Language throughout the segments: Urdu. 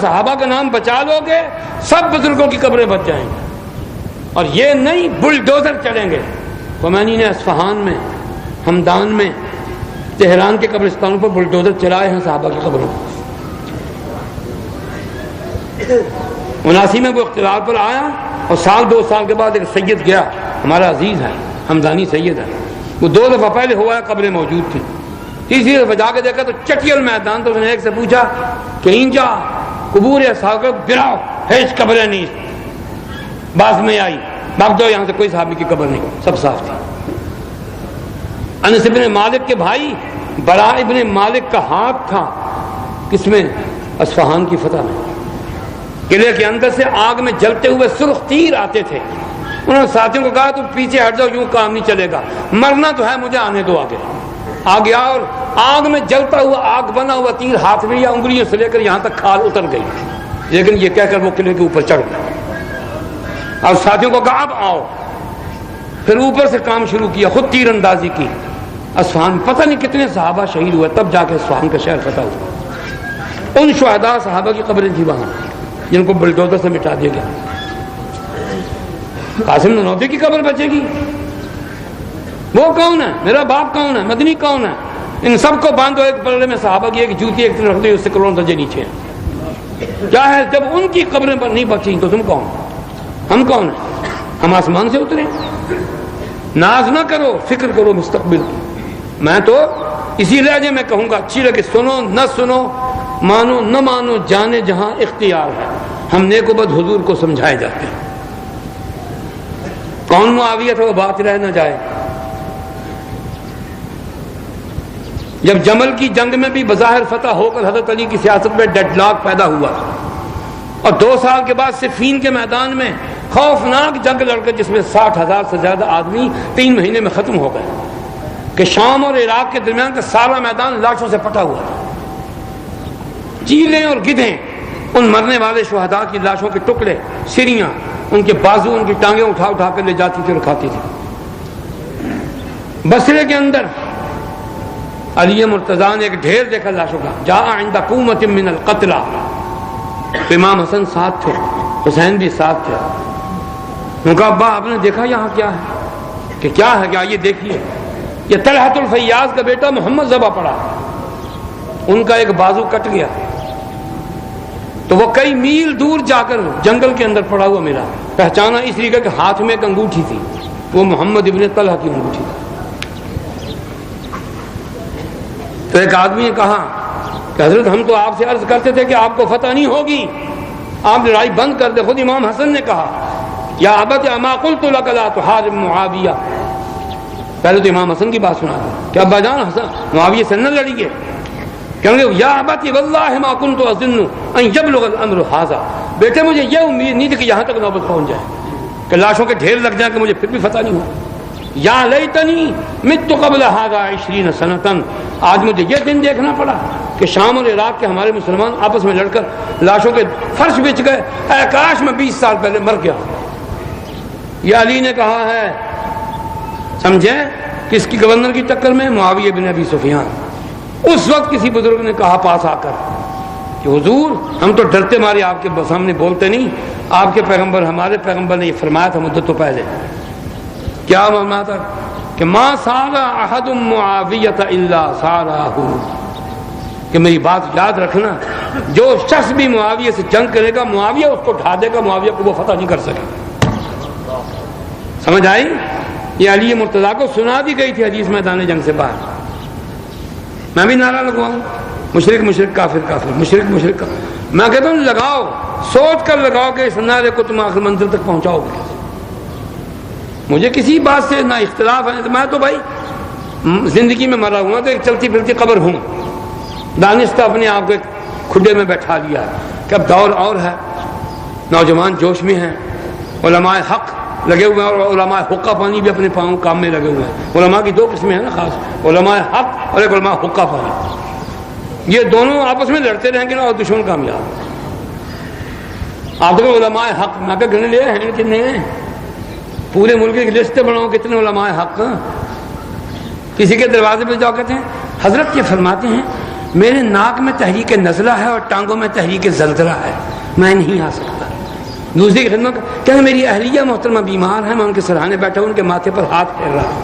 صحابہ کا نام بچا لو گے سب بزرگوں کی قبریں بچ جائیں گی، اور یہ نہیں بلڈوزر چلیں گے۔ خمینی نے اصفہان میں، ہمدان میں، تہران کے قبرستانوں پر بلڈوزر چلائے ہیں صحابہ کی قبروں پر۔ 79 میں وہ اختلاف پر آیا اور سال 2 سال کے بعد ایک سید گیا، ہمارا عزیز ہے ہمدانی سید ہے، وہ 2 دفعہ پہلے ہوا ہے، قبریں موجود تھیں، تیسری دفعہ جا کے دیکھا تو چٹیل میدان، تو اس نے ایک سے پوچھا کہ اینجا قبور اصحاب گراؤ ہیچ قبریں نہیں، بعض میں آئی بھاگ دو یہاں سے، کوئی صحابی کی قبر نہیں، سب صاف تھی۔ انس ابن مالک کے بھائی برا ابن مالک کا ہاتھ تھا کس میں؟ اصفہان کی فتح میں۔ قلعے کے اندر سے آگ میں جلتے ہوئے سرخ تیر آتے تھے، انہوں نے ساتھیوں کو کہا تم پیچھے ہٹ جاؤ، یوں کام نہیں چلے گا، مرنا تو ہے، مجھے آنے دو آگے۔ آ گیا اور آگ میں جلتا ہوا آگ بنا ہوا تیر ہاتھ میں یا انگلیوں سے لے کر یہاں تک کھال اتر گئی، لیکن یہ کہہ کر وہ قلعے کے اوپر چڑھ گیا اور ساتھیوں کو کہا اب آؤ، پھر اوپر سے کام شروع کیا، خود تیر اندازی کی۔ اصفہان پتہ نہیں کتنے صحابہ شہید ہوئے، تب جا کے اصفہان کا شہر فتح ہوا۔ ان شہداء صحابہ کی قبریں تھی وہاں جن کو بلڈوزر سے مٹا دیا گیا۔ قاسم نانوتوی کی قبر بچے گی؟ وہ کون ہے؟ میرا باپ کون ہے؟ مدنی کون ہے؟ ان سب کو باندھو ایک پلڑے میں، صحابہ کی ایک جوتی ایک طرف رکھ دو، اس سے کروڑوں درجے نیچے ہیں۔ کیا ہے جب ان کی قبریں پر نہیں بچیں تو تم کون؟ ہم کون ہیں؟ ہم آسمان سے اترے؟ ناز نہ کرو، فکر کرو مستقبل کی۔ میں تو اسی لہجے میں کہوں گا، اچھی لگے سنو نہ سنو، مانو نہ مانو، جانے جہاں اختیار ہے، ہم نیک و بد حضور کو سمجھائے جاتے ہیں۔ کون معاویہ تھا وہ بات رہ نہ جائے۔ جب جمل کی جنگ میں بھی بظاہر فتح ہو کر حضرت علی کی سیاست میں ڈیڈ لاک پیدا ہوا، اور 2 سال کے بعد صفین کے میدان میں خوفناک جنگ لڑ کر جس میں 60,000 سے زیادہ آدمی 3 مہینے میں ختم ہو گئے، کہ شام اور عراق کے درمیان کا سارا میدان لاشوں سے پٹا ہوا تھا، چیلیں اور گدھیں ان مرنے والے شہداء کی لاشوں کے ٹکڑے، سریاں، ان کے بازو، ان کی ٹانگیں اٹھا اٹھا کر لے جاتی تھی اور کھاتی تھی۔ بصرے کے اندر علی مرتضیٰ نے ایک ڈھیر دیکھا لاشوں کا، جاء عند قومۃ من القتلى، امام حسن ساتھ تھے، حسین بھی ساتھ تھے۔ انہوں نے کہا ابا آپ نے دیکھا یہاں کیا ہے؟ کہ کیا ہے؟ کہ آئیے دیکھیے، یہ طلحۃ الفیاض کا بیٹا محمد ذبح پڑا، ان کا ایک بازو کٹ گیا، تو وہ کئی میل دور جا کر جنگل کے اندر پڑا ہوا ملا، پہچانا اس لیے کہ ہاتھ میں ایک انگوٹھی تھی، وہ محمد ابن طلحہ کی انگوٹھی تھی۔ تو ایک آدمی نے کہا کہ حضرت ہم تو آپ سے عرض کرتے تھے کہ آپ کو فتح نہیں ہوگی، آپ لڑائی بند کر دیں۔ خود امام حسن نے کہا یا ابت اما قلت لك لا تحارب معاویہ، پہلے تو امام حسن کی بات سنا کہ ابا جان حسن معاویہ سے نہ لڑیے، کہیں گے یا ابت واللہ ما كنت اظن ان يبلغ الامر هذا، بیٹے مجھے یہ امید نہیں تھی کہ یہاں تک نوبت پہنچ جائے کہ لاشوں کے ڈھیر لگ جائیں کہ مجھے پھر بھی فتح نہیں ہو۔ یا لیتنی مت قبل هذا 20 سنۃ، آج مجھے یہ دن دیکھنا پڑا کہ شام اور عراق کے ہمارے مسلمان آپس میں لڑ کر لاشوں کے فرش بچ گئے، اے کاش میں 20 سال پہلے مر گیا۔ یہ علی نے کہا ہے، سمجھیں کس کی گورنر کی ٹکر میں؟ معاویہ بن ابی سفیان۔ اس وقت کسی بزرگ نے کہا پاس آ کر کہ حضور ہم تو ڈرتے مارے آپ کے سامنے بولتے نہیں، آپ کے پیغمبر ہمارے پیغمبر نے یہ فرمایا تھا مدت تو پہلے، کیا فرمایا تھا کہ ما سار احد معاویہ الا سارہ، کہ میری بات یاد رکھنا، جو شخص بھی معاویہ سے جنگ کرے گا معاویہ اس کو ڈھا دے گا، معاویہ کو وہ فتح نہیں کر سکے۔ سمجھ آئی؟ یہ علی مرتضیٰ کو سنا دی گئی تھی حدیث میدان جنگ سے باہر۔ میں بھی نعرہ لگواؤں مشرک مشرک کافر کافر، مشرک مشرک کافر، میں کہتا ہوں لگاؤ، سوچ کر لگاؤ کہ اس نعرے کو تم آخر منزل تک پہنچاؤ گے۔ مجھے کسی بات سے نہ اختلاف ہے، میں تو بھائی زندگی میں مرا ہوا تو ایک چلتی پھرتی قبر ہوں، دانستہ اپنے آپ کو ایک کھڈے میں بیٹھا لیا کہ اب دور اور ہے، نوجوان جوش میں ہیں، علماء حق لگے ہوئے ہیں اور علماء حقہ پانی بھی اپنے پاؤں کام میں لگے ہوئے ہیں۔ علماء کی 2 قسمیں ہیں نا خاص، علماء حق اور ایک علماء حقہ پانی، یہ دونوں آپس میں لڑتے رہیں گے نا اور دشمن کامیاب۔ آپ دیکھو علماء حق، میں کہ گن لے ہیں کتنے ہیں، پورے ملک کی لسٹ بناؤ کتنے علماء حق۔ کسی کے دروازے پہ جاؤ کہتے ہیں حضرت یہ فرماتے ہیں میرے ناک میں تحریک نزلہ ہے اور ٹانگوں میں تحریک زلزلہ ہے، میں نہیں آ سکتا۔ دوسری کی خدمت کہ میری اہلیہ محترمہ بیمار ہے، میں ان کے سرحانے بیٹھا ہوں، ان کے ماتھے پر ہاتھ پھیر رہا ہوں۔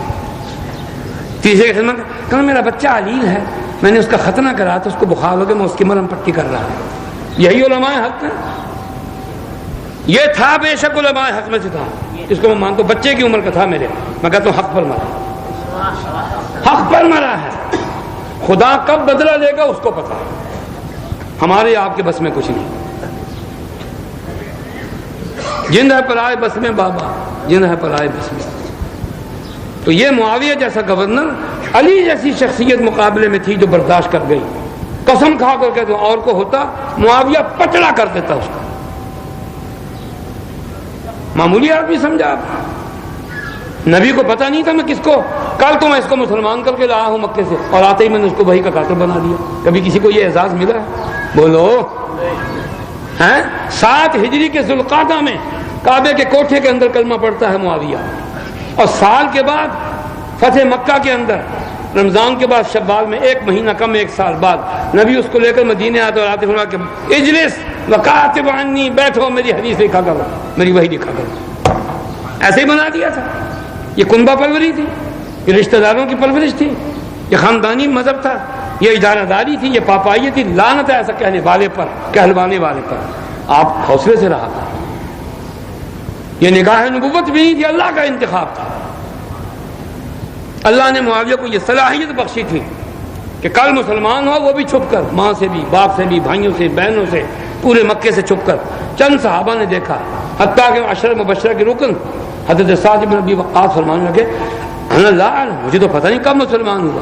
تیسرے کی خدمت کہ میرا بچہ علیل ہے، میں نے اس کا ختنہ کرا تو اس کو بخار ہو گیا، میں اس کی مرہم پٹی کر رہا ہوں۔ یہی علماء حق ہے، یہ تھا بے شک علماء حق میں سے تھا، اس کو میں مانتا ہوں، بچے کی عمر کا تھا میرے، میں کہتا ہوں حق پر مرا، حق پر مرا ہے۔ خدا کب بدلہ لے گا اس کو پتا، ہمارے آپ کے بس میں کچھ نہیں۔ جن ہے پر آئے بس میں بابا، جن ہے پر آئے بس میں۔ تو یہ معاویہ جیسا گورنر، علی جیسی شخصیت مقابلے میں تھی جو برداشت کر گئی، قسم کھا کر کے تو اور کو ہوتا معاویہ پچڑا کر دیتا اس کو۔ معمولی آدمی سمجھا آپ، نبی کو پتا نہیں تھا میں کس کو، کل تو میں اس کو مسلمان کر کے لایا ہوں مکے سے، اور آتے ہی میں نے اس کو وحی کا کاتب بنا دیا۔ کبھی کسی کو یہ اعزاز ملا ہے؟ بولو ہیں؟ 7 ہجری کے ذوالقعدہ میں کعبے کے کوٹھے کے اندر کلمہ پڑھتا ہے معاویہ، اور سال کے بعد فتح مکہ کے اندر رمضان کے بعد شوال میں 1 مہینہ کم 1 سال بعد نبی اس کو لے کر مدینے آتے اور آتے فرمایا کہ اجلس وکاتب عنی، بیٹھو میری حدیث لکھا کرو، میری وحی لکھا کرو۔ ایسے ہی بنا دیا تھا۔ یہ کنبہ پروری تھی، یہ رشتہ داروں کی پرورش تھی، یہ خاندانی مذہب تھا، یہ ادارہ داری تھی، یہ پاپائیت تھی۔ لعنت ہے ایسا کہنے والے پر، کہلوانے والے پر۔ آپ حوصلے سے رہا تھا، یہ نگاہ نبوت بھی نہیں تھی، اللہ کا انتخاب تھا۔ اللہ نے معاویہ کو یہ صلاحیت بخشی تھی کہ کل مسلمان ہو، وہ بھی چھپ کر، ماں سے بھی، باپ سے بھی، بھائیوں سے، بہنوں سے، پورے مکے سے چھپ کر۔ چند صحابہ نے دیکھا، حتیٰ کہ 10 مبشرہ کے رکن حضرت سعد بن ابی وقاص فرمانے لگے اللہ، مجھے تو پتہ نہیں کب مسلمان ہوا۔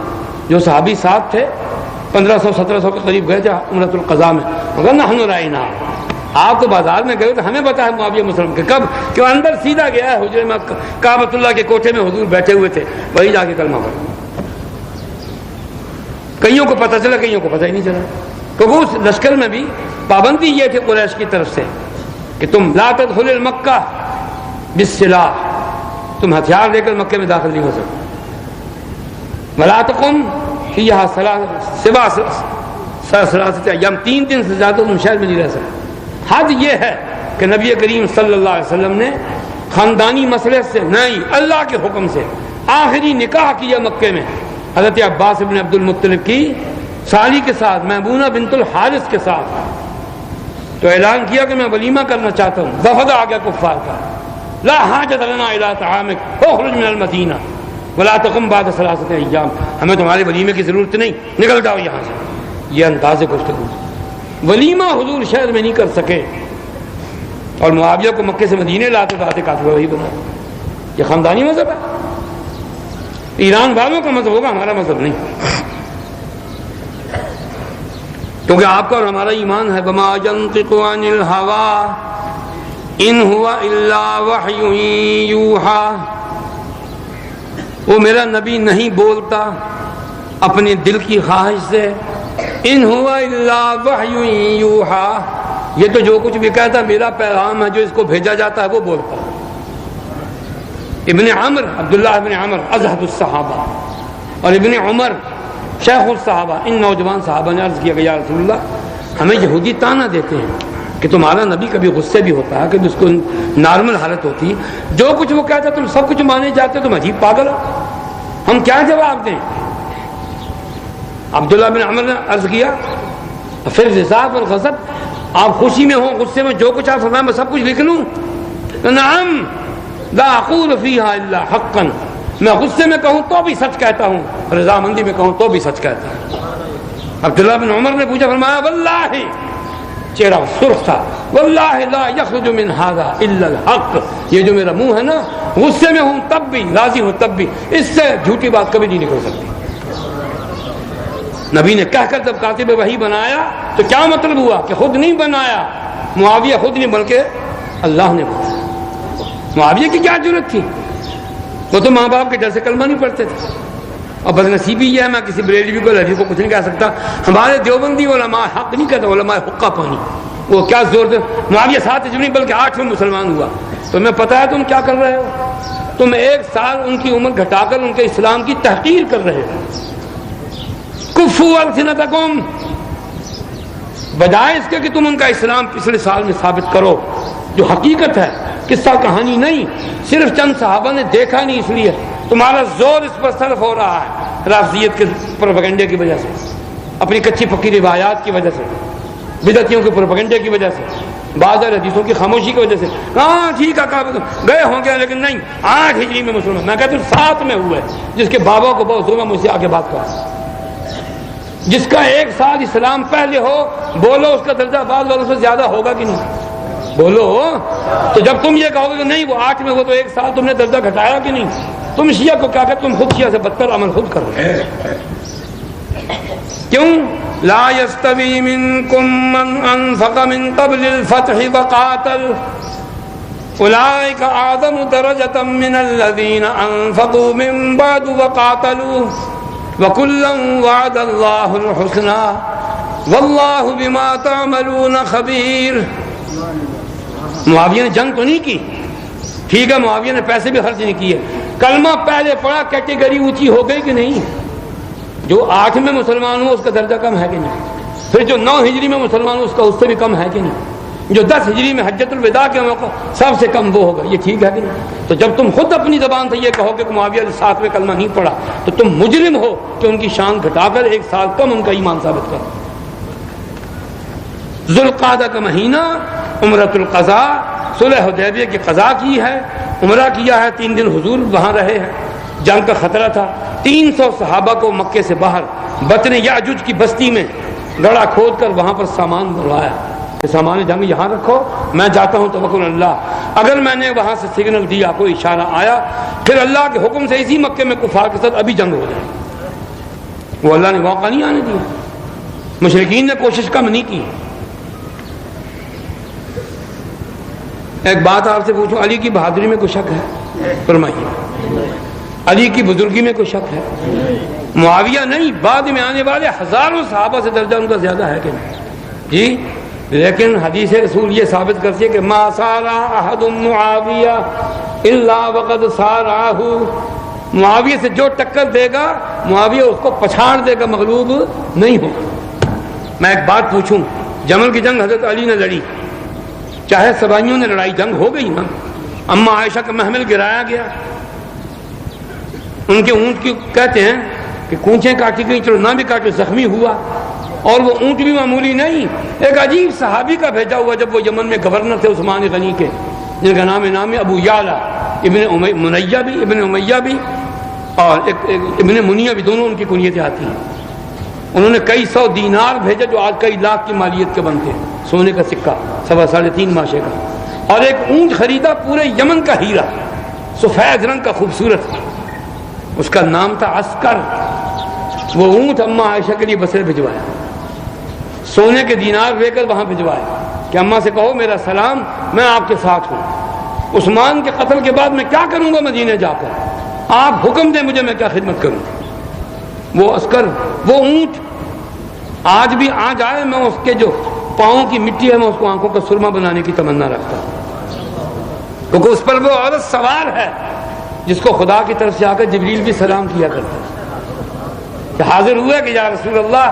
جو صحابی ساتھ تھے 1500-1700 کے قریب گئے تھے عمرۃ القضاء میں، مگر نحن رائنا، آپ تو بازار میں گئے تو ہمیں پتا ہے معاویہ مسلم کہ کب، کہ اندر سیدھا گیا ہے حجرے میں، کعبۃ اللہ کے کوٹھے میں حضور بیٹھے ہوئے تھے، وہی جا کے کلمہ پڑھا۔ کئیوں کو پتہ چلا، کئیوں کو پتہ ہی نہیں چلا۔ تو وہ اس لشکر میں بھی پابندی یہ تھی قریش کی طرف سے کہ تم لا تدخل المکہ بالسلاح، تم ہتھیار لے کر مکے میں داخل نہیں ہو سکتے۔ ولا تقم فیہا سوا ثلاثۃ ایام، 3 دن سے زیادہ تم شہر میں نہیں رہ سکتے۔ حد یہ ہے کہ نبی کریم صلی اللہ علیہ وسلم نے خاندانی مسئلے سے نہیں، اللہ کے حکم سے آخری نکاح کیا مکے میں حضرت عباس بن عبد المطلب کی سالی کے ساتھ، میمونہ بنت الحارث کے ساتھ۔ تو اعلان کیا کہ میں ولیمہ کرنا چاہتا ہوں، وفد آ گیا کفار کا، لا حاجت لنا الی طعامک اخرج من المدینہ ولا تقم بعد 3 ایام، ہمیں تمہارے ولیمے کی ضرورت نہیں، نکل جاؤ یہاں سے۔ یہ انداز گفتگو، ولیمہ حضور شہر میں نہیں کر سکے، اور معاویہ کو مکے سے مدینے لاتے تو آتے کاتب وہی بنا۔ یہ خاندانی مذہب ہے، ایران والوں کا مذہب ہوگا، ہمارا مذہب نہیں، کیونکہ آپ کا اور ہمارا ایمان ہے وما ينطق عن الهوى ان هو الا وحی یوحی، وہ میرا نبی نہیں بولتا اپنے دل کی خواہش سے، ان هو الا وحی یوحی، یہ تو جو کچھ بھی کہتا میرا پیغام ہے جو اس کو بھیجا جاتا ہے وہ بولتا ہے۔ ابن عمر، عبداللہ ابن عمر ازہد الصحابہ، اور ابن عمر شیخ الصحابہ، ان نوجوان صحابہ نے عرض کیا کہ یا رسول اللہ، ہمیں یہودی طعنہ دیتے ہیں کہ تمہارا نبی کبھی غصے بھی ہوتا ہے، کبھی اس کو نارمل حالت ہوتی، جو کچھ وہ کہتا تم سب کچھ مانے جاتے، تم عجیب پاگل ہو، ہم کیا جواب دیں؟ عبداللہ بن عمر نے عرض کیا پھر رضا اور غضب، آپ خوشی میں ہوں، غصے میں، جو کچھ آپ فرمائیں میں سب کچھ لکھ لوں؟ نعم لا اقول فیہا الا حقا، میں غصے میں کہوں تو بھی سچ کہتا ہوں، رضامندی میں کہوں تو بھی سچ کہتا ہوں۔ عبداللہ بن عمر نے پوچھا، فرمایا واللہ، چہرہ سرخ تھا، واللہ لا یخرج من ھذا الا الحق، یہ جو میرا منہ ہے نا، غصے میں ہوں تب بھی، راضی ہوں تب بھی، اس سے جھوٹی بات کبھی نہیں نکل سکتی۔ نبی نے کہہ کر جب کاتب وحی بنایا تو کیا مطلب ہوا کہ خود نہیں بنایا، معاویہ خود نہیں بلکہ اللہ نے بنایا۔ معاویہ کی کیا ضرورت تھی، وہ تو ماں باپ کے ڈر سے کلمہ نہیں پڑھتے تھے۔ اور بد نصیبی یہ ہے، میں کسی بریلوی کو لڑکی کو کچھ نہیں کہہ سکتا، ہمارے دیوبندی علماء حق نہیں کہتے، علماء حقہ پانی، وہ کیا زور دے، معاویہ 7 ہجری بلکہ 8 میں مسلمان ہوا۔ تمہیں پتہ ہے تم کیا کر رہے ہو، تم 1 سال ان کی عمر گھٹا کر ان کے اسلام کی تحقیر کر رہے ہو۔ کفوا السنتکم، بجائے اس کے کہ تم ان کا اسلام پچھلے سال میں ثابت کرو، جو حقیقت ہے، قصہ کہانی نہیں، صرف چند صحابہ نے دیکھا نہیں اس لیے تمہارا زور اس پر صرف ہو رہا ہے، رافضیت کے پروپیگنڈے کی وجہ سے، اپنی کچی پکی روایات کی وجہ سے، بدعتیوں کے پروپیگنڈے کی وجہ سے، بعض حدیثوں کی خاموشی کی وجہ سے۔ ہاں ٹھیک ہے گئے ہوں گے، لیکن نہیں 8 ہجری میں مسلمان، میں کہتا ہوں 7 میں ہوئے، جس کے بابا کو بہت ظلم، مجھ سے آگے بات کرو، جس کا 1 سال اسلام پہلے ہو، بولو اس کا درجہ بعض والوں سے زیادہ ہوگا کہ نہیں؟ بولو۔ تو جب تم یہ کہو گے کہ نہیں وہ 8 میں ہو تو 1 سال تم نے درجہ گھٹایا کہ نہیں؟ تم شیعہ کو کیا کہ تم خود شیعہ سے بدتر عمل خود کر رہے ہیں۔ کیوں؟ لا يستوي منكم من انفق من قبل الفتح وقاتل اولئك اعظم درجة من الذين انفقوا من بعد وقاتلوا وكلا وعد الله الحسنى والله بما تعملون خبير۔ معاویہ نے جنگ تو نہیں کی، ٹھیک ہے، معاویہ نے پیسے بھی خرچ نہیں کیے، کلمہ پہلے پڑھا، کیٹیگری اونچی ہو گئی کہ نہیں؟ جو 8 میں مسلمان ہو اس کا درجہ کم ہے کہ نہیں؟ پھر جو 9 ہجری میں مسلمان ہو اس کا اس سے بھی کم ہے کہ نہیں؟ جو 10 ہجری میں حجۃ الوداع کے موقع سب سے کم وہ ہوگا، یہ ٹھیک ہے کہ نہیں؟ تو جب تم خود اپنی زبان سے یہ کہو کہ معاویہ نے 7 میں کلمہ نہیں پڑھا تو تم مجرم ہو کہ ان کی شان گھٹا کر 1 سال کم ان کا ایمان ثابت کرو۔ ذوالقعدہ کا مہینہ، عمرۃ القضاء، صلح حدیبیہ کی قضا کی ہے، عمرہ کیا ہے، 3 دن حضور وہاں رہے ہیں، جنگ کا خطرہ تھا، 300 صحابہ کو مکے سے باہر بطن یعجوج کی بستی میں گڑھا کھود کر وہاں پر سامان بھروایا کہ سامان جنگ یہاں رکھو، میں جاتا ہوں توکل اللہ۔ اگر میں نے وہاں سے سگنل دیا، کوئی اشارہ آیا، پھر اللہ کے حکم سے اسی مکے میں کفار کے ساتھ ابھی جنگ ہو جائے۔ وہ اللہ نے موقع نہیں آنے دیا، مشرکین نے کوشش کم نہیں کی۔ ایک بات آپ سے پوچھوں، علی کی بہادری میں کوئی شک ہے؟ فرمائیے۔ علی کی بزرگی میں کوئی شک ہے؟ معاویہ نہیں، بعد میں آنے والے ہزاروں صحابہ سے درجہ ان کا زیادہ ہے کہ نہیں؟ جی، لیکن حدیث رسول یہ ثابت کرتی ہے کہ ما سارا احد معاویہ الا وقد سارہ، معاویہ سے جو ٹکر دے گا معاویہ اس کو پچھاڑ دے گا، مغلوب نہیں ہوگا۔ میں ایک بات پوچھوں، جمل کی جنگ حضرت علی نے لڑی، چاہے سبائیوں نے لڑائی، جنگ ہو گئی نا، اما عائشہ کا محمل گرایا گیا، ان کے اونٹ کی کہتے ہیں کہ کونچیں کاٹی گئی، چلو نہ بھی کاٹو، زخمی ہوا، اور وہ اونٹ بھی معمولی نہیں، ایک عجیب صحابی کا بھیجا ہوا، جب وہ یمن میں گورنر تھے عثمان غنی کے، جن کا نام ہے ابو یعلا ابن امیہ بھی اور ابن منیہ بھی، دونوں ان کی کنیتیں آتی ہیں۔ انہوں نے کئی 100 دینار بھیجا جو آج کئی لاکھ کی مالیت کے بنتے ہیں، سونے کا سکہ 3.5 ماشے کا، اور ایک اونٹ خریدا پورے یمن کا ہیرا، سفید رنگ کا خوبصورت، اس کا نام تھا عسکر۔ وہ اونٹ اما عائشہ کے لیے بصرے بھجوایا، سونے کے دینار لے کر وہاں بھجوائے کہ اماں سے کہو میرا سلام، میں آپ کے ساتھ ہوں، عثمان کے قتل کے بعد میں کیا کروں گا مدینے جا کر، آپ حکم دیں مجھے، میں کیا خدمت کروں۔ وہ عسکر، وہ اونٹ آج بھی آ جائے، میں اس کے جو پاؤں کی مٹی ہے میں اس کو آنکھوں کا سرما بنانے کی تمنا رکھتا ہوں، کیونکہ اس پر وہ عورت سوار ہے جس کو خدا کی طرف سے آ کر جبریل بھی سلام کیا کرتا ہے، کہ حاضر ہوا کہ یا رسول اللہ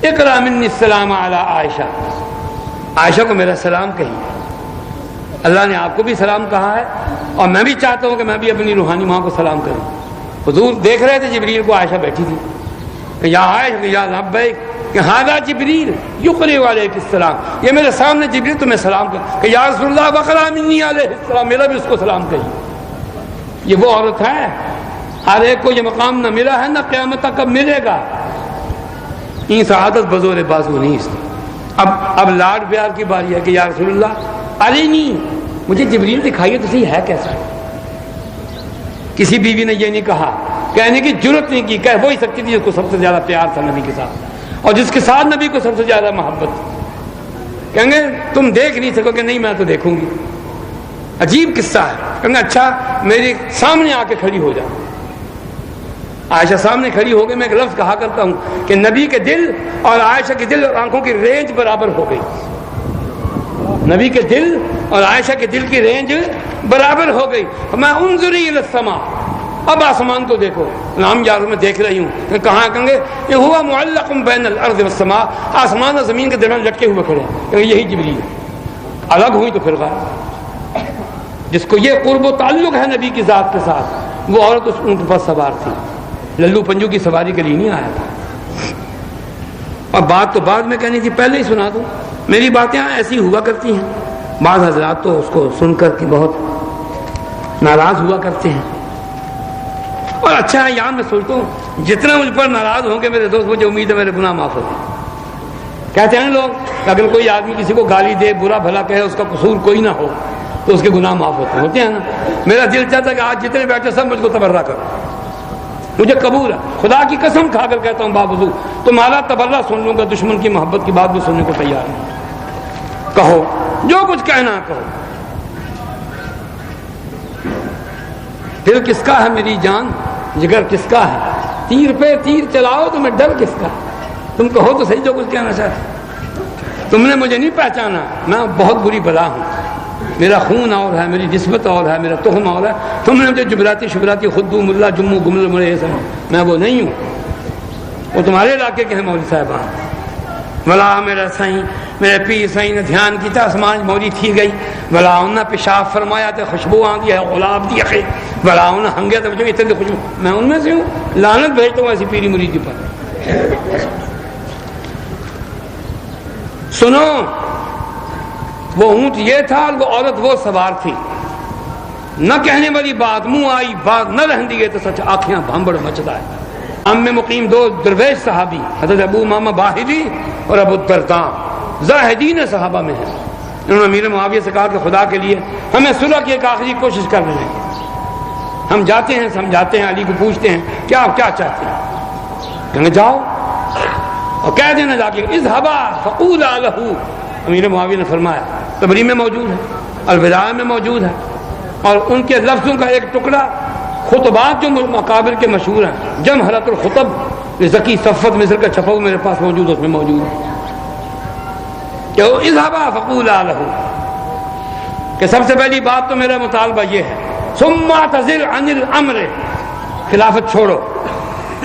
اقرا منی السلام علی عائشہ، عائشہ کو میرا سلام کہیے۔ اللہ نے آپ کو بھی سلام کہا ہے، اور میں بھی چاہتا ہوں کہ میں بھی اپنی روحانی ماں کو سلام کروں۔ حضور دیکھ رہے تھے جبریل کو، عائشہ بیٹھی تھی، کہ یا عائشہ یا لبیک، کہ ھذا جبریل یقرئ علیک السلام، یہ میرے سامنے جبریل تمہیں سلام کر، کہ یا رسول اللہ وقرا منی علیہ السلام، میرا بھی اس کو سلام کہیے۔ یہ وہ عورت ہے، ہر ایک کو یہ مقام نہ ملا ہے، نہ قیامت تک کب ملے گا۔ این سعادت بزور بازو نہیں، اس نے اب لاڈ پیار کی باری ہے کہ یا رسول اللہ علی نہیں، مجھے جبریل دکھائیے تو صحیح ہے کیسا۔ کسی بیوی نے یہ نہیں کہا، کہنے کی جرت نہیں کی، کہہ وہی سکتی تھی جس کو سب سے زیادہ پیار تھا نبی کے ساتھ، اور جس کے ساتھ نبی کو سب سے زیادہ محبت تھی۔ کہیں گے تم دیکھ نہیں سکو گے، نہیں میں تو دیکھوں گی۔ عجیب قصہ ہے، کہیں گے اچھا میرے سامنے آ کے کھڑی ہو جا۔ عائشہ سامنے کھڑی ہو گئی، میں ایک لفظ کہا کرتا ہوں کہ نبی کے دل اور عائشہ کے دل اور آنکھوں کی رینج برابر ہو گئی، نبی کے دل اور عائشہ کے دل کی رینج برابر ہو گئی۔ میں انظری الی السماء، اب آسمان کو دیکھو، نام یار میں دیکھ رہی ہوں، کہاں کہیں گے یہ ہوا معلق بین الارض والسماء، آسمان اور زمین کے درمیان لٹکے ہوئے کھڑے ہیں، کہیں یہی جبریل ہے۔ الگ ہوئی تو پھر غائب۔ جس کو یہ قرب و تعلق ہے نبی کی ذات کے ساتھ، وہ عورت اس اونٹ پر سوار تھی، للو پنجو کی سواری کے لیے نہیں آیا تھا۔ اور بات تو بعد میں کہنی تھی، پہلے ہی سنا دوں، میری باتیں ایسی ہوا کرتی ہیں، بعض حضرات تو اس کو سن کر کے بہت ناراض ہوا کرتے ہیں، اور اچھا ہے یہاں میں سوچتا ہوں جتنے مجھ پر ناراض ہوں گے میرے دوست، مجھے امید ہے میرے گناہ معاف ہوتے ہیں۔ کہتے ہیں لوگ کہ اگر کوئی آدمی کسی کو گالی دے، برا بھلا کہے، اس کا قصور کوئی نہ ہو تو اس کے گناہ معاف ہوتے ہیں نا۔ میرا دل چاہتا ہے کہ آج جتنے بیٹھے سب مجھ کو تبرہ کرو، مجھے قبول ہے، خدا کی قسم کھا کر کہتا ہوں باوضو تمہارا تبرہ سن لوں گا، دشمن کی محبت کی بات بھی سننے کو تیار ہوں۔ کہو جو کچھ کہنا کہو۔ دل کس کا ہے میری جان، جگر کس کا ہے، تیر پہ تیر چلاؤ تو میں ڈر کس کا، تم کہو تو صحیح جو کچھ کہنا چاہتے۔ تم نے مجھے نہیں پہچانا، میں بہت بری بلا ہوں، میرا خون اور ہے، میری نسبت اور ہے، میرا تخم اور ہے۔ تم نے مجھے جبراتی شبراتی خدو ملا جموں گمل مرے سمجھ، میں وہ نہیں ہوں، وہ تمہارے علاقے کے ہیں مولوی صاحبان۔ بلا میرا سائیں میرے پیر سائیں نے دھیان کیتا، اسمان موری تھی گئی، بلا انہیں پیشاب فرمایا تو خوشبو آندی ہے، غلاب دی اخی، بلا انہیں ہنگیا تو اتنے خوشبو، میں ان میں سے ہوں، لعنت بھیجتا ہوں ایسی پیری مریدی پر۔ سنو، وہ اونٹ یہ تھا، وہ عورت وہ سوار تھی، نہ کہنے والی بات، منہ آئی بات نہ رہن دیے تو سچ آنکھیں بھنبڑ مچتا ہے۔ ہم میں مقیم دو درویش صحابی حضرت ابو امامہ باہلی اور ابو الدرداء زاہدین صحابہ میں ہیں۔ انہوں نے امیر معاویہ سے کہا کہ خدا کے لیے ہمیں صلح کی ایک آخری کوشش کر رہے ہیں، ہم جاتے ہیں سمجھاتے ہیں، علی کو پوچھتے ہیں کیا آپ کیا چاہتے ہیں، کہیں جاؤ اور کہہ دینا جا کے اذهبا فقولا له۔ امیر معاویہ نے فرمایا، تبری میں موجود ہے، الوداع میں موجود ہے، اور ان کے لفظوں کا ایک ٹکڑا خطبات جو مقابر کے مشہور ہیں، جمہرۃ الخطب ذکی صفت مصر کا چھپا ہوا میرے پاس موجود، اس میں موجود ہے کہ اذهبا فقولا له، کہ سب سے پہلی بات تو میرا مطالبہ یہ ہے، ثم اعتذر عن الامر، خلافت چھوڑو،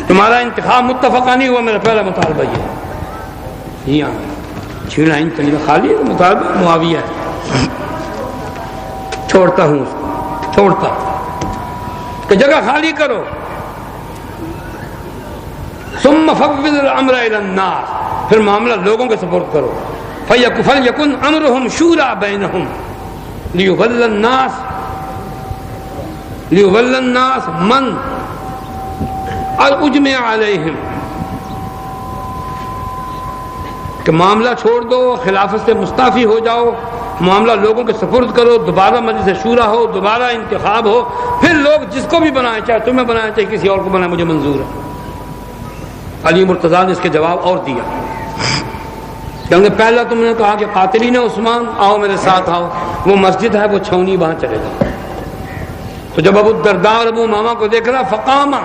تمہارا انتخاب متفقہ نہیں ہوا، میرا پہلا مطالبہ یہ ہے۔ یہاں چھیڑا ان کلیمہ خالی ہے، مطالبہ معاویہ ہے، چھوڑتا ہوں اس کو، چھوڑتا کہ جگہ خالی کرو۔ ثم فوض الامر الى الناس، پھر معاملہ لوگوں کے سپرد کرو، فلیکن امرهم شورى بینہم لیول الناس من اجمع علیہم، کہ معاملہ چھوڑ دو، خلافت سے مستعفی ہو جاؤ، معاملہ لوگوں کے سپرد کرو، دوبارہ مجلس شورا ہو، دوبارہ انتخاب ہو، پھر لوگ جس کو بھی بنائیں، چاہے تمہیں بنائیں چاہے کسی اور کو بنائیں، مجھے منظور ہے۔ علی مرتضیٰ نے اس کے جواب اور دیا، کیونکہ پہلا تم نے کہا کہ قاتلین عثمان آؤ میرے ساتھ آؤ، وہ مسجد ہے، وہ چھونی، وہاں چلے جاؤ۔ تو جب ابو الدرداء اور ابو امامہ کو دیکھ رہا، فقامہ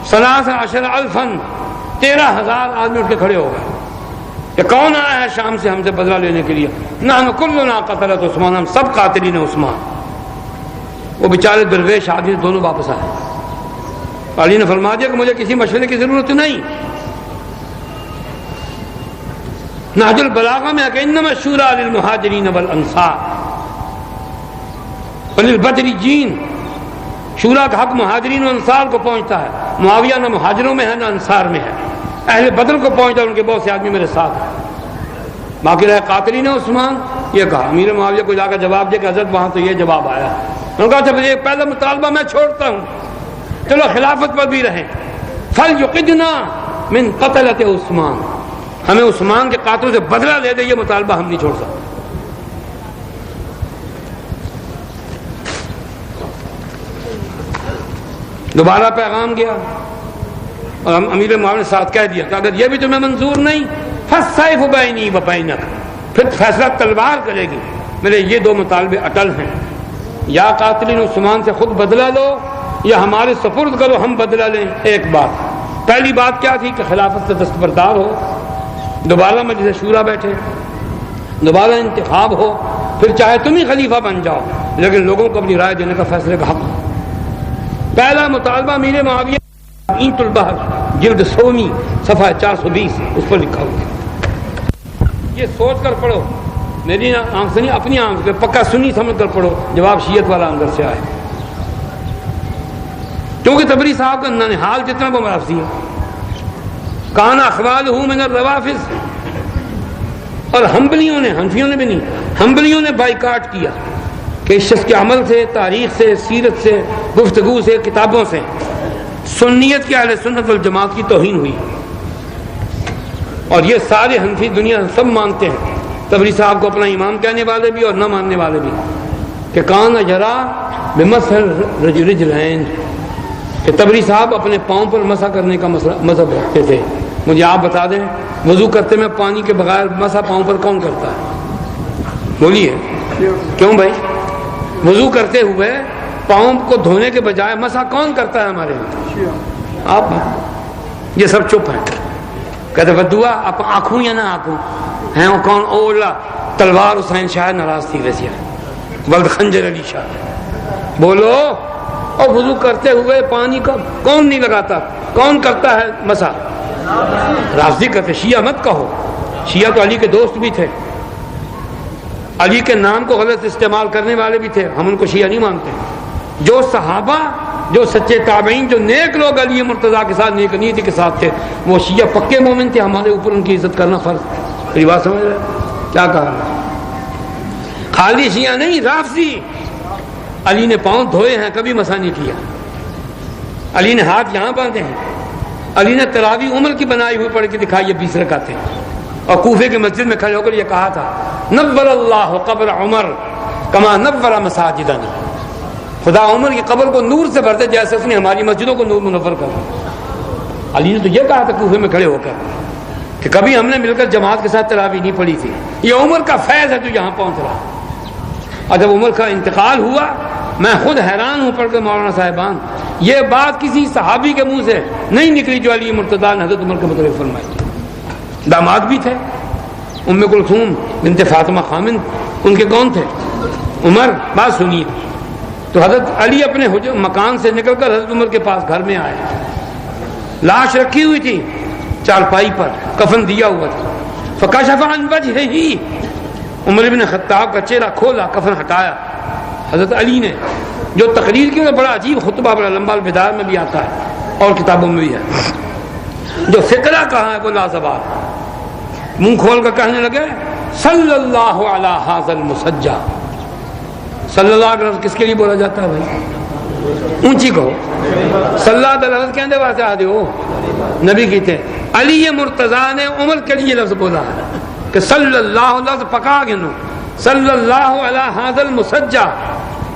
13,000 13,000 آدمی اٹھ کے کھڑے ہو گئے کہ کون آیا ہے شام سے ہم سے بدلہ لینے کے لیے، نحن کلنا قتلت عثمان، ہم سب قاتلین عثمان۔ وہ بیچارے درویش آدمی دونوں واپس آئے۔ علی نے فرما دیا کہ مجھے کسی مشورے کی ضرورت نہیں۔ نہج البلاغہ میں ہے کہ انما الشورى للمہاجرین والانصار وللبدریین، شورا کا حق مہاجرین و انصار کو پہنچتا ہے، معاویہ نہ مہاجروں میں ہے نہ انصار میں ہے، اہل بدر کو پہنچتا ہے، ان کے بہت سے آدمی میرے ساتھ ہیں۔ باقی رہے قاتلین عثمان، یہ کہا امیر معاویہ کو جا کر جواب دیا کہ حضرت وہاں تو یہ جواب آیا، انہوں نے کہا جب یہ پہلا مطالبہ میں چھوڑتا ہوں، چلو خلافت پر بھی رہیں، فلیقدنا من قتلۃ عثمان، ہمیں عثمان کے قاتلوں سے بدلہ لے دے، یہ مطالبہ ہم نہیں چھوڑ سکتے۔ دوبارہ پیغام گیا اور امیر معاویہ نے ساتھ کہہ دیا کہ اگر یہ بھی تمہیں منظور نہیں، فالسیف بینی و بینک، پھر فیصلہ تلوار کرے گی، میرے یہ دو مطالبے اٹل ہیں، یا قاتلین عثمان سے خود بدلہ لو یا ہمارے سپرد کرو ہم بدلہ لیں۔ ایک بات، پہلی بات کیا تھی کہ خلافت سے دستبردار ہو، دوبارہ مجلس شورا بیٹھے، دوبارہ انتخاب ہو، پھر چاہے تم ہی خلیفہ بن جاؤ، لیکن لوگوں کو اپنی رائے دینے کا فیصلے کا حق ہو۔ پہلا مطالبہ میر معاویہ اینت البحر جلد 16 صفحہ 420 اس پر لکھا ہوا. یہ سوچ کر پڑھو، میری آنکھ سے نہیں اپنی آنکھ سے، پکا سنی سمجھ کر پڑھو، جواب شیعت والا اندر سے آئے. کیونکہ تبری صاحب کا ننہال جتنا وہ مرافضی ہے. کان اخوالہ من الروافض، اور حنبلیوں نے، حنفیوں نے بھی نہیں، حنبلیوں نے بائیکاٹ کیا کہ اس شخص کے عمل سے، تاریخ سے، سیرت سے، گفتگو سے، کتابوں سے سنیت کے اہل سنت والجماعت کی توہین ہوئی. اور یہ سارے حنفی دنیا سب مانتے ہیں، تبری صاحب کو اپنا امام کہنے والے بھی اور نہ ماننے والے بھی، کہ کان یرا بمسح الرجلین، کہ تبری صاحب اپنے پاؤں پر مسح کرنے کا مذہب رکھتے تھے. مجھے آپ بتا دیں، وضو کرتے میں پانی کے بغیر مسح پاؤں پر کون کرتا ہے؟ بولیے کیوں بھائی؟ وضو کرتے ہوئے پاؤں کو دھونے کے بجائے مسح کون کرتا ہے ہمارے یہاں؟ آپ. یہ سب چپ ہیں، کہتے بدعا آپ آنکھوں یا نہ آنکھوں ہیں. وہ کون؟ اولا تلوار حسین شاہ ناراض تھی ویسے ولد خنجر علی شاہ. بولو. اور وضو کرتے ہوئے پانی کا کون نہیں لگاتا؟ کون کرتا ہے مسح؟ رافضی کرتے. شیعہ مت کہو، شیعہ تو علی کے دوست بھی تھے، علی کے نام کو غلط استعمال کرنے والے بھی تھے. ہم ان کو شیعہ نہیں مانتے. جو صحابہ، جو سچے تابعین، جو نیک لوگ علی مرتضیٰ کے ساتھ، نیک نیتی کے ساتھ تھے، وہ شیعہ پکے مومن تھے. ہمارے اوپر ان کی عزت کرنا فرض. میری بات سمجھ رہے کیا کہا؟ خالی شیعہ نہیں، رافضی. علی نے پاؤں دھوئے ہیں، کبھی مسح نہیں کیا. علی نے ہاتھ یہاں باندھے ہیں. علی نے تراویح عمر کی بنائی ہوئی پڑھ کے دکھائی ہے 20 رکعتیں، اور کوفے کی مسجد میں کھڑے ہو کر یہ کہا تھا نور اللہ قبر عمر کما نور مساجدنا. خدا عمر کی قبر کو نور سے بھر دے جیسے اس نے ہماری مسجدوں کو نور منور کر دیا. علی نے تو یہ کہا تھا کوفے میں کھڑے ہو کر کہ کبھی ہم نے مل کر جماعت کے ساتھ تراویح نہیں پڑھی تھی. یہ عمر کا فیض ہے جو یہاں پہنچ رہا. اور جب عمر کا انتقال ہوا، میں خود حیران ہوں پڑھ کے مولانا صاحبان، یہ بات کسی صحابی کے منہ سے نہیں نکلی جو علی مرتضیٰ نے حضرت عمر کے متعلق فرمائی. داماد بھی تھے، ام کلثوم بنت فاطمہ خامند، ان کے کون تھے؟ عمر. بات سنیے. تو حضرت علی اپنے مکان سے نکل کر حضرت عمر کے پاس گھر میں آئے. لاش رکھی ہوئی تھی چارپائی پر، کفن دیا ہوا تھا. فکشف عن وجہہ، عمر بن خطاب کا چہرہ کھولا، کفن ہٹایا. حضرت علی نے جو تقریر کی، بڑا عجیب خطبہ، بڑا لمبا، البدایہ میں بھی آتا ہے اور کتابوں میں بھی ہے. جو فقرہ کہا ہے وہ لازوال. منہ کھول کر کہنے لگے صلی اللہ علی ھذا المسجع. صلی اللہ علیہ وسلم کس کے لیے بولا جاتا ہے بھائی؟ اونچی کہو. صلی اللہ علیہ وسلم کہنے واسطے آدھے ہو نبی کہتے ہیں. علی مرتضیٰ نے عمر کے لیے لفظ بولا ہے کہ صلی اللہ لفظ پکا گنو صلی اللہ علی ھذا المسجع.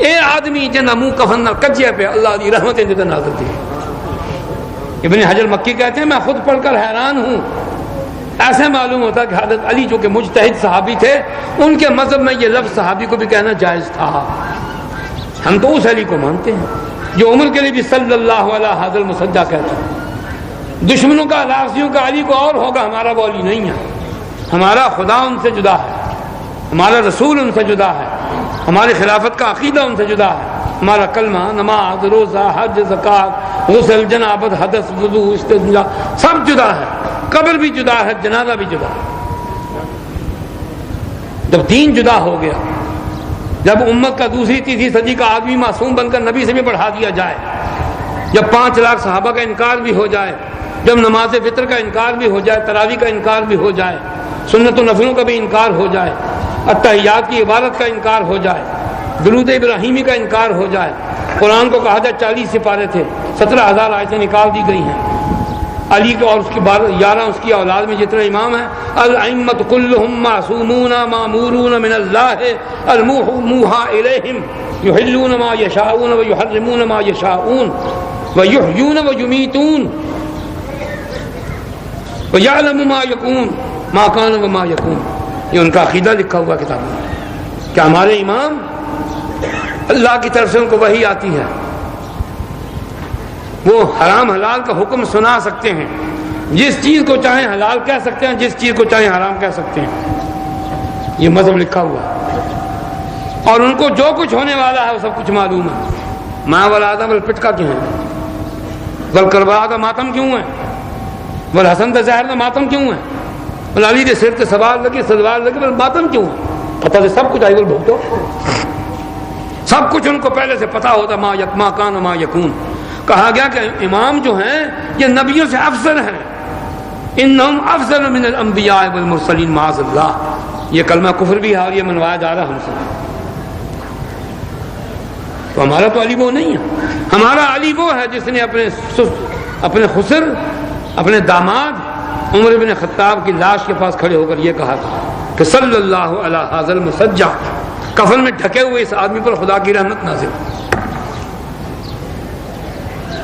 اے آدمی جن منہ کفن نہ کجے پہ اللہ دی رحمتیں دے نازل تھی. ابن حجر مکی کہتے ہیں میں خود پڑھ کر حیران ہوں. ایسے معلوم ہوتا کہ حضرت علی جو کہ مجتہد صحابی تھے، ان کے مذہب میں یہ لفظ صحابی کو بھی کہنا جائز تھا. ہم تو اس علی کو مانتے ہیں جو عمر کے لیے بھی صلی اللہ علی ھذا المسجع کہتا ہے. دشمنوں کا، رافضیوں کا علی کو اور ہوگا، ہمارا وہ علی نہیں ہے. ہمارا خدا ان سے جدا ہے، ہمارا رسول ان سے جدا ہے، ہماری خلافت کا عقیدہ ان سے جدا ہے. ہمارا کلمہ، نماز، روزہ، حج، زکوٰۃ، غسل، جنابت، حدث، وضو، استنجا سب جدا ہے. قبر بھی جدا ہے، جنازہ بھی جدا ہے. جب دین جدا ہو گیا، جب امت کا دوسری تیسری صدی کا آدمی معصوم بن کر نبی سے بھی بڑھا دیا جائے، جب 5 لاکھ صحابہ کا انکار بھی ہو جائے، جب نماز فطر کا انکار بھی ہو جائے، تراویح کا انکار بھی ہو جائے، سنت و نفلوں کا بھی انکار ہو جائے، التحیات کی عبادت کا انکار ہو جائے، درود ابراہیمی کا انکار ہو جائے. قرآن کو کہا جائے 40 سپارے تھے، 17,000 آیتیں نکال دی گئی ہیں. علی کو اور اس کی 11 اس کی اولاد میں جتنے امام ہیں، الائمۃ کلہم معصومون مامورون من اللہ الموحى الیہم یحلون ما یشاءون ویحرمون ما یشاءون ویحیون ویمیتون ویعلم ما یکون ما کان وما یکون. یہ ان کا عقیدہ لکھا ہوا کتاب ہے کہ ہمارے امام اللہ کی طرف سے ان کو وحی آتی ہے، وہ حرام حلال کا حکم سنا سکتے ہیں، جس چیز کو چاہیں حلال کہہ سکتے ہیں، جس چیز کو چاہیں حرام کہہ سکتے ہیں. یہ مذہب لکھا ہوا ہے اور ان کو جو کچھ ہونے والا ہے وہ سب کچھ معلوم ہے. ماں والآدم والپٹکا کیوں ہے؟ والکربلا کا ماتم کیوں ہے؟ والحسن کا ظاہر کا ماتم کیوں ہے؟ علی کے سر سے سوال لگے سلوار لگے ماتم کیوں ہے؟ پتہ سے سب کچھ آئی بول بھگتو، سب کچھ ان کو پہلے سے پتا ہوتا، ما کان ما یکون۔ کہا گیا کہ امام جو ہیں یہ نبیوں سے افضل ہیں، انہم افضل من الانبیاء والمرسلین معاذ اللہ۔ یہ کلمہ کفر بھی ہے اور یہ منوایا جا رہا ہم سے۔ تو ہمارا تو علی وہ نہیں ہے، ہمارا علی وہ ہے جس نے اپنے خسر اپنے داماد عمر بن خطاب کی لاش کے پاس کھڑے ہو کر یہ کہا تھا کہ صلی اللہ علی ھذا المسجع، کفن میں ڈھکے ہوئے اس آدمی پر خدا کی رحمت نازل۔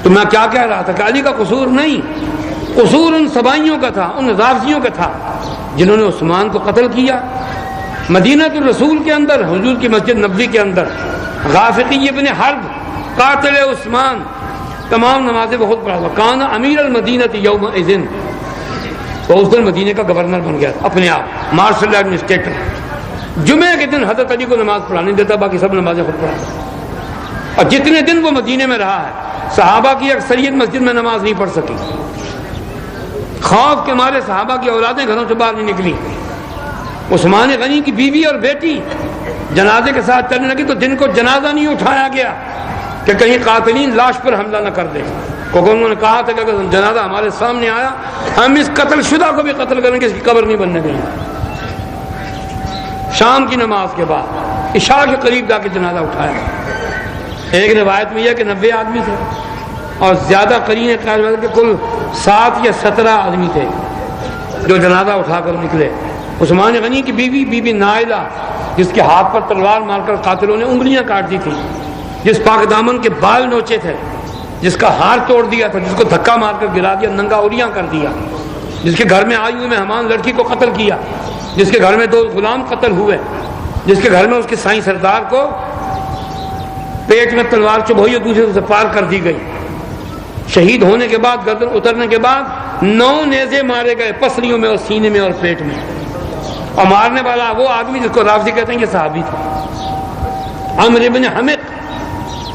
تو میں کیا کہہ رہا تھا کہ علی کا قصور نہیں، قصور ان سبائیوں کا تھا، ان رافضیوں کا تھا جنہوں نے عثمان کو قتل کیا مدینہ الرسول کے اندر، حضور کی مسجد نبوی کے اندر۔ غافقی ابن حرب قاتل عثمان، تمام نمازیں بہت پڑھا، کان امیر المدینہ یومئذ، وہ اس دن مدینے کا گورنر بن گیا اپنے آپ، مارشل ایڈمنسٹریٹر۔ جمعے کے دن حضرت علی کو نماز پڑھانے دیتا، باقی سب نمازیں خود پڑھاتا۔ اور جتنے دن وہ مدینے میں رہا ہے صحابہ کی اکثریت مسجد میں نماز نہیں پڑھ سکی، خوف کے مارے صحابہ کی اولادیں گھروں سے باہر نہیں نکلی۔ عثمان غنی کی بیوی اور بیٹی جنازے کے ساتھ چلنے لگی تو دن کو جنازہ نہیں اٹھایا گیا کہ کہیں قاتلین لاش پر حملہ نہ کر دیں، کیونکہ انہوں نے کہا تھا کہ اگر جنازہ ہمارے سامنے آیا ہم اس قتل شدہ کو بھی قتل کریں گے، اس کی قبر نہیں بننے دیں گے۔ شام کی نماز کے بعد عشاء کے قریب جا کے جنازہ اٹھایا۔ ایک روایت میں یہ کہ 90 آدمی تھے اور زیادہ قرین کہ کل 7 یا 17 آدمی تھے جو جنازہ اٹھا کر نکلے۔ عثمان غنی کی بیوی بی بی نائلہ، جس کے ہاتھ پر تلوار مار کر قاتلوں نے انگلیاں کاٹ دی تھی، جس پاک دامن کے بال نوچے تھے، جس کا ہار توڑ دیا تھا، جس کو دھکا مار کر گرا دیا، ننگا اوریاں کر دیا، جس کے گھر میں آئی ہوئی مہمان لڑکی کو قتل کیا، جس کے گھر میں 2 غلام قتل ہوئے، جس کے گھر میں اس کے سائیں سردار کو پیٹ میں تلوار چبھوئی اور دوسرے سے پار کر دی گئی۔ شہید ہونے کے بعد گردن اترنے کے بعد 9 نیزے مارے گئے پسلیوں میں اور سینے میں اور پیٹ میں، اور مارنے والا وہ آدمی جس کو رافضی کہتے ہیں یہ صحابی تھا، عمرو بن حمق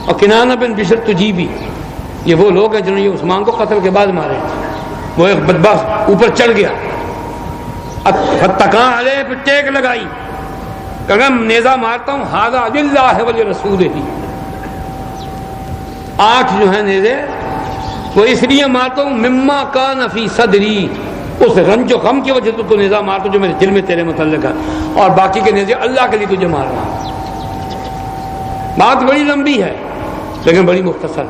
اور کنانہ بن بشر تجیبی۔ یہ وہ لوگ ہیں جنہوں نے عثمان کو قتل کے بعد مارے۔ وہ ایک بدبخت اوپر چڑھ گیا، فتقاں علیہ پہ ٹیک لگائی کہ اگر نیزہ مارتا ہوں ھذا للہ ولرسولہ، 8 جو ہیں نیزے وہ اس لیے مارتا ہوں مما کان فی صدری، اس رنج و غم کی وجہ سے تو نیزہ مارتا ہوں جو میرے دل میں تیرے متعلق ہے، اور باقی کے نیزے اللہ کے لیے تجھے مار رہا ہوں۔ بات بڑی لمبی ہے لیکن بڑی مختصر۔